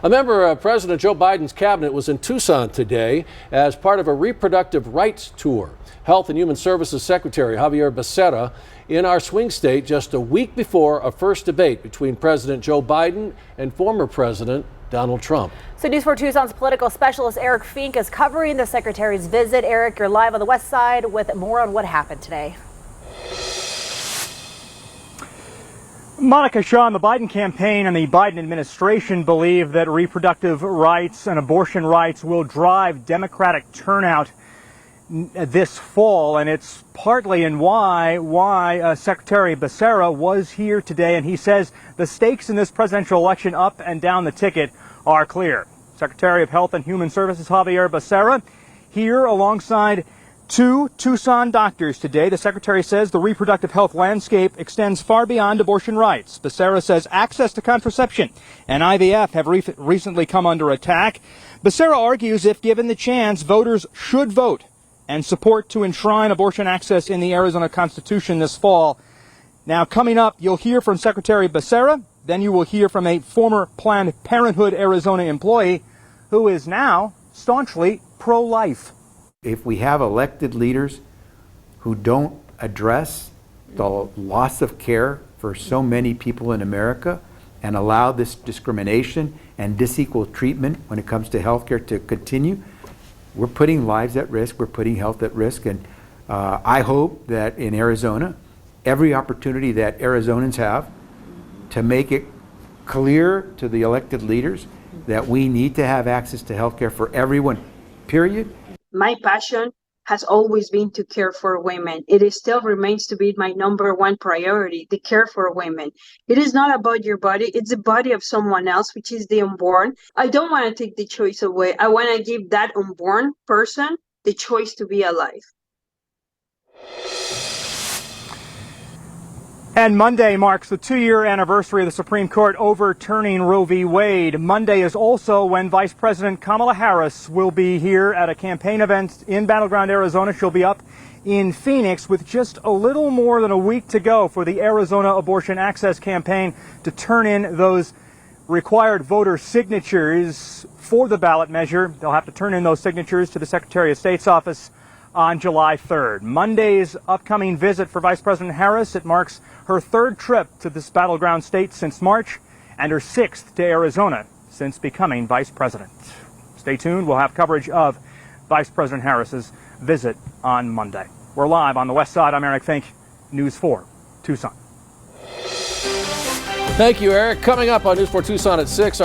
A member of President Joe Biden's cabinet was in Tucson today as part of a reproductive rights tour. Health and Human Services Secretary Javier Becerra in our swing state just a week before a first debate between President Joe Biden and former President Donald Trump. So News 4 Tucson's political specialist Eric Fink is covering the secretary's visit. Eric, you're live on the west side with more on what happened today. Monica Shaw and the Biden campaign and the Biden administration believe that reproductive rights and abortion rights will drive Democratic turnout this fall, and it's partly in why Secretary Becerra was here today, and he says the stakes in this presidential election up and down the ticket are clear. Secretary of Health and Human Services Javier Becerra here alongside two Tucson doctors today. The secretary says the reproductive health landscape extends far beyond abortion rights. Becerra says access to contraception and IVF have recently come under attack. Becerra argues if given the chance, voters should vote and support to enshrine abortion access in the Arizona Constitution this fall. Now, coming up, you'll hear from Secretary Becerra. Then you will hear from a former Planned Parenthood Arizona employee who is now staunchly pro-life. If we have elected leaders who don't address the loss of care for so many people in America and allow this discrimination and disequal treatment when it comes to health care to continue, we're putting lives at risk, we're putting health at risk, and I hope that in Arizona, every opportunity that Arizonans have to make it clear to the elected leaders that we need to have access to health care for everyone, period. My passion has always been to care for women. It still remains to be my number one priority, the care for women. It is not about your body, it's the body of someone else, which is the unborn. I don't want to take the choice away. I want to give that unborn person the choice to be alive. And Monday marks the 2-year anniversary of the Supreme Court overturning Roe v. Wade. Monday is also when Vice President Kamala Harris will be here at a campaign event in Battleground, Arizona. She'll be up in Phoenix with just a little more than a week to go for the Arizona Abortion Access Campaign to turn in those required voter signatures for the ballot measure. They'll have to turn in those signatures to the Secretary of State's office on July 3rd. Monday's upcoming visit for Vice President Harris, it marks her 3rd trip to this battleground state since March and her 6th to Arizona since becoming vice president. Stay tuned. We'll have coverage of Vice President Harris's visit on Monday. We're live on the west side. I'm Eric Fink, News 4 Tucson. Thank you, Eric. Coming up on News 4 Tucson at 6.